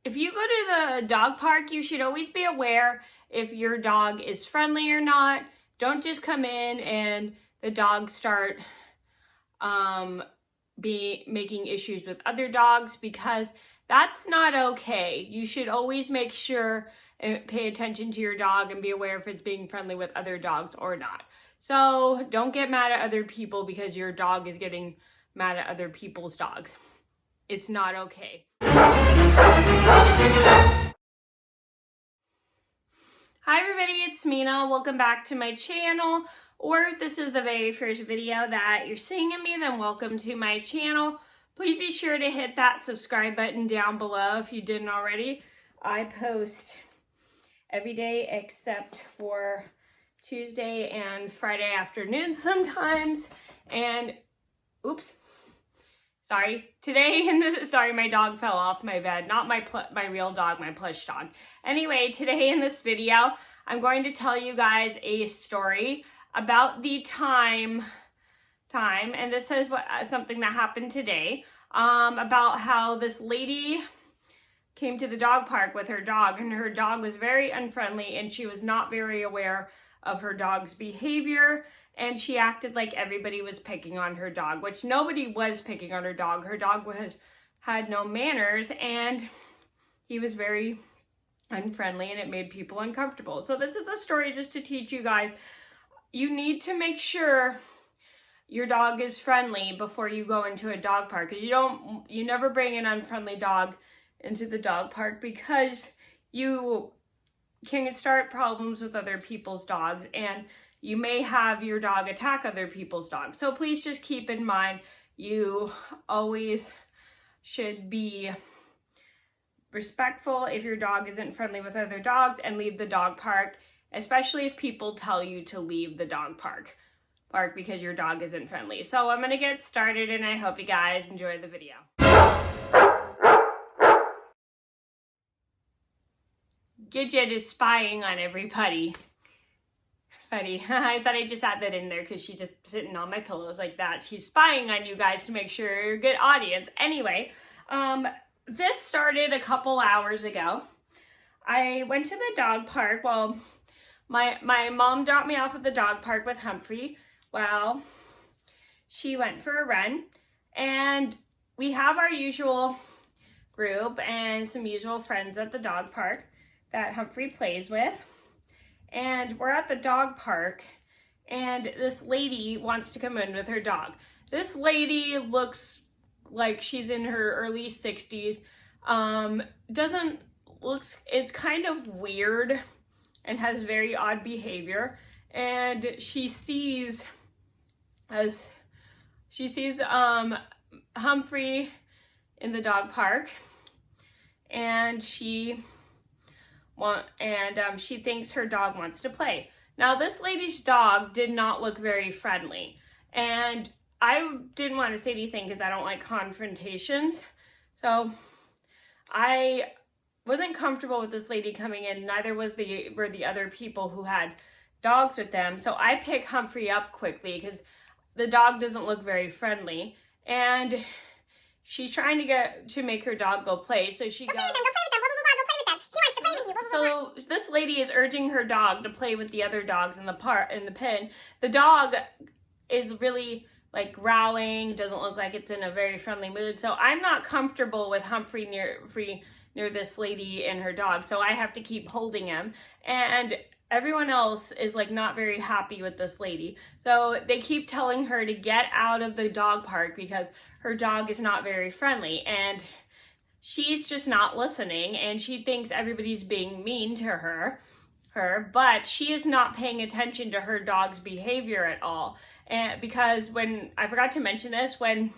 if you go to the dog park, you should always be aware if your dog is friendly or not. Don't just come in and the dogs start making issues with other dogs, because that's not okay. You should always make sure and pay attention to your dog and be aware if it's being friendly with other dogs or not. So don't get mad at other people because your dog is getting mad at other people's dogs. It's not okay. Hi everybody, it's Mena. Welcome back to my channel. Or if this is the very first video that you're seeing of me, then welcome to my channel. Please be sure to hit that subscribe button down below if you didn't already. I post every day except for Tuesday and Friday afternoons sometimes. And oops, sorry. Today in this, sorry, my dog fell off my bed. Not my real dog, my plush dog. Anyway, today in this video, I'm going to tell you guys a story about the time, and this is something that happened today, about how this lady came to the dog park with her dog, and her dog was very unfriendly, and she was not very aware of her dog's behavior, and she acted like everybody was picking on her dog, which nobody was picking on her dog. Her dog had no manners, and he was very unfriendly, and it made people uncomfortable. So this is a story just to teach you guys, you need to make sure your dog is friendly before you go into a dog park, because you never bring an unfriendly dog into the dog park, because you can start problems with other people's dogs, and you may have your dog attack other people's dogs. So please just keep in mind, you always should be respectful if your dog isn't friendly with other dogs, and leave the dog park, especially if people tell you to leave the dog park because your dog isn't friendly. So I'm gonna get started, and I hope you guys enjoy the video. Gidget is spying on everybody. Funny. I thought I'd just add that in there because she's just sitting on my pillows like that. She's spying on you guys to make sure you're a good audience. Anyway, this started a couple hours ago. I went to the dog park. Well, my mom dropped me off at the dog park with Humphrey. Well, she went for a run, and we have our usual group and some usual friends at the dog park that Humphrey plays with. And we're at the dog park, and this lady wants to come in with her dog. This lady looks like she's in her early 60s. It's kind of weird and has very odd behavior. And she sees Humphrey in the dog park, and she thinks her dog wants to play. Now, this lady's dog did not look very friendly, and I didn't want to say anything because I don't like confrontations. So I wasn't comfortable with this lady coming in. Neither were the other people who had dogs with them. So I pick Humphrey up quickly because the dog doesn't look very friendly, and she's trying to make her dog go play. So she goes. So this lady is urging her dog to play with the other dogs in the pen. The dog is really like growling, doesn't look like it's in a very friendly mood. So I'm not comfortable with Humphrey near this lady and her dog. So I have to keep holding him. And everyone else is like not very happy with this lady. So they keep telling her to get out of the dog park because her dog is not very friendly. And she's just not listening, and she thinks everybody's being mean to her, but she is not paying attention to her dog's behavior at all. And because I forgot to mention this, when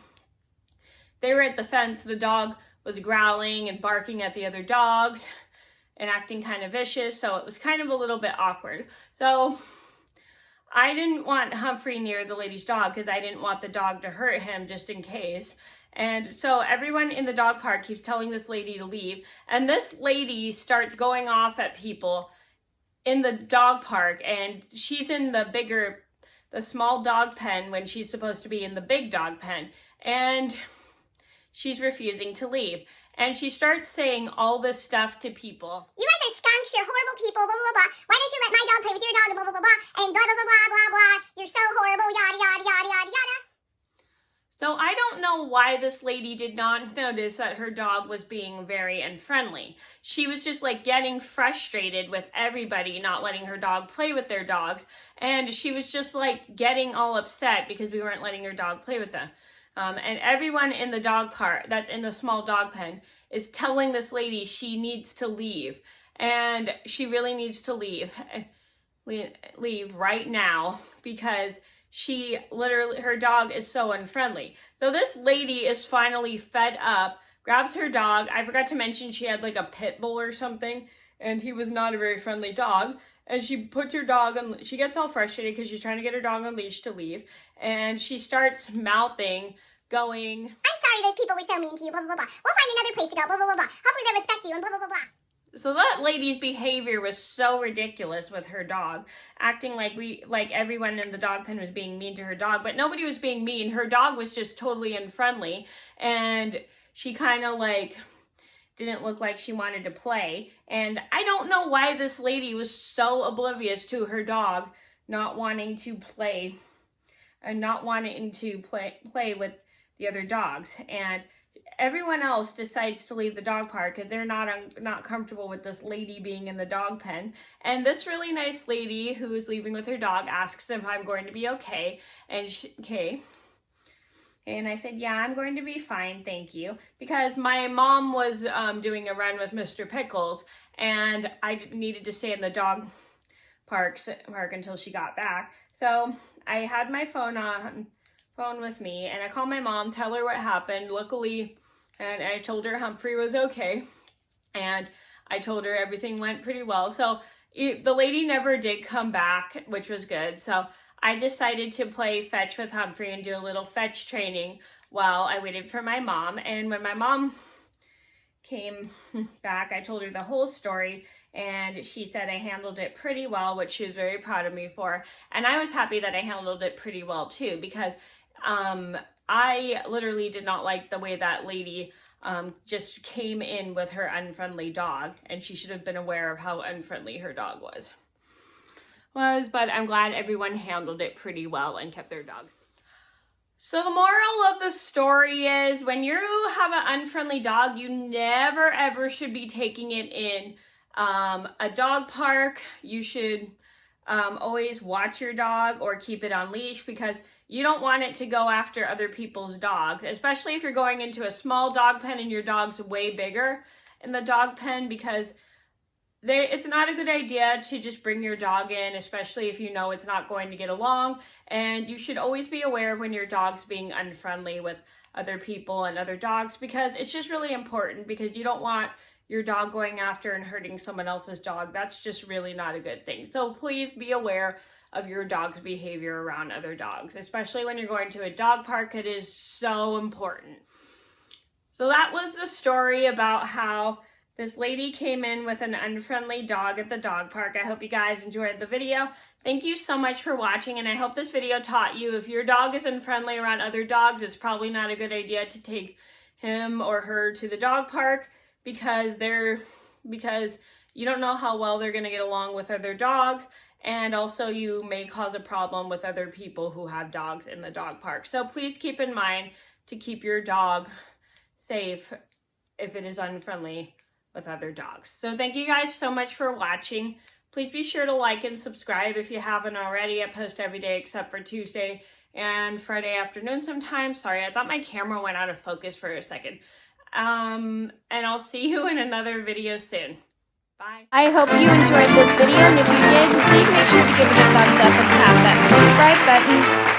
they were at the fence, the dog was growling and barking at the other dogs and acting kind of vicious, so it was kind of a little bit awkward. So I didn't want Humphrey near the lady's dog because I didn't want the dog to hurt him just in case. And so everyone in the dog park keeps telling this lady to leave. And this lady starts going off at people in the dog park. And she's in the small dog pen when she's supposed to be in the big dog pen. And she's refusing to leave. And she starts saying all this stuff to people. You guys are skunks, you're horrible people, blah, blah, blah, blah. Why don't you let my dog play with your dog, blah, blah, blah, blah, and blah, blah, blah, blah, blah, blah. You're so horrible, yada, yada, yada, yada, yada. So I don't know why this lady did not notice that her dog was being very unfriendly. She was just like getting frustrated with everybody not letting her dog play with their dogs. And she was just like getting all upset because we weren't letting her dog play with them. And everyone in the dog park, that's in the small dog pen, is telling this lady she needs to leave. And she really needs to leave right now because she literally, her dog is so unfriendly. So this lady is finally fed up, grabs her dog. I forgot to mention she had like a pit bull or something, and he was not a very friendly dog. And she puts her dog on, she gets all frustrated because she's trying to get her dog on leash to leave. And she starts mouthing, going, I'm sorry those people were so mean to you, blah, blah, blah, blah. We'll find another place to go, blah, blah, blah, blah. Hopefully they'll respect you, and blah, blah, blah, blah. So that lady's behavior was so ridiculous with her dog, acting like everyone in the dog pen was being mean to her dog, but nobody was being mean. Her dog was just totally unfriendly, and she kind of like didn't look like she wanted to play. And I don't know why this lady was so oblivious to her dog not wanting to play and not wanting to play with the other dogs. And everyone else decides to leave the dog park because they're not comfortable with this lady being in the dog pen. And this really nice lady who is leaving with her dog asks if I'm going to be okay. And and I said, yeah, I'm going to be fine, thank you. Because my mom was doing a run with Mr. Pickles, and I needed to stay in the dog park until she got back. So I had my phone with me, and I called my mom, tell her what happened. Luckily, and I told her Humphrey was okay, and I told her everything went pretty well. So the lady never did come back, which was good. So I decided to play fetch with Humphrey and do a little fetch training while I waited for my mom. And when my mom came back, I told her the whole story, and she said I handled it pretty well, which she was very proud of me for. And I was happy that I handled it pretty well too, because I literally did not like the way that lady just came in with her unfriendly dog, and she should have been aware of how unfriendly her dog was. But I'm glad everyone handled it pretty well and kept their dogs. So the moral of the story is when you have an unfriendly dog, you never ever should be taking it in a dog park. You should always watch your dog or keep it on leash, because you don't want it to go after other people's dogs, especially if you're going into a small dog pen and your dog's way bigger in the dog pen, because it's not a good idea to just bring your dog in, especially if you know it's not going to get along. And you should always be aware when your dog's being unfriendly with other people and other dogs, because it's just really important, because you don't want your dog going after and hurting someone else's dog. That's just really not a good thing. So please be aware of your dog's behavior around other dogs, especially when you're going to a dog park. It is so important. So that was the story about how this lady came in with an unfriendly dog at the dog park. I hope you guys enjoyed the video. Thank you so much for watching, and I hope this video taught you if your dog is unfriendly around other dogs, it's probably not a good idea to take him or her to the dog park, because you don't know how well they're going to get along with other dogs, and also you may cause a problem with other people who have dogs in the dog park. So please keep in mind to keep your dog safe if it is unfriendly with other dogs. So thank you guys so much for watching. Please be sure to like and subscribe if you haven't already. I post every day except for Tuesday and Friday afternoon sometimes. Sorry, I thought my camera went out of focus for a second. And I'll see you in another video soon. Bye. I hope you enjoyed this video, and if you did, please make sure to give it a thumbs up and tap that subscribe button.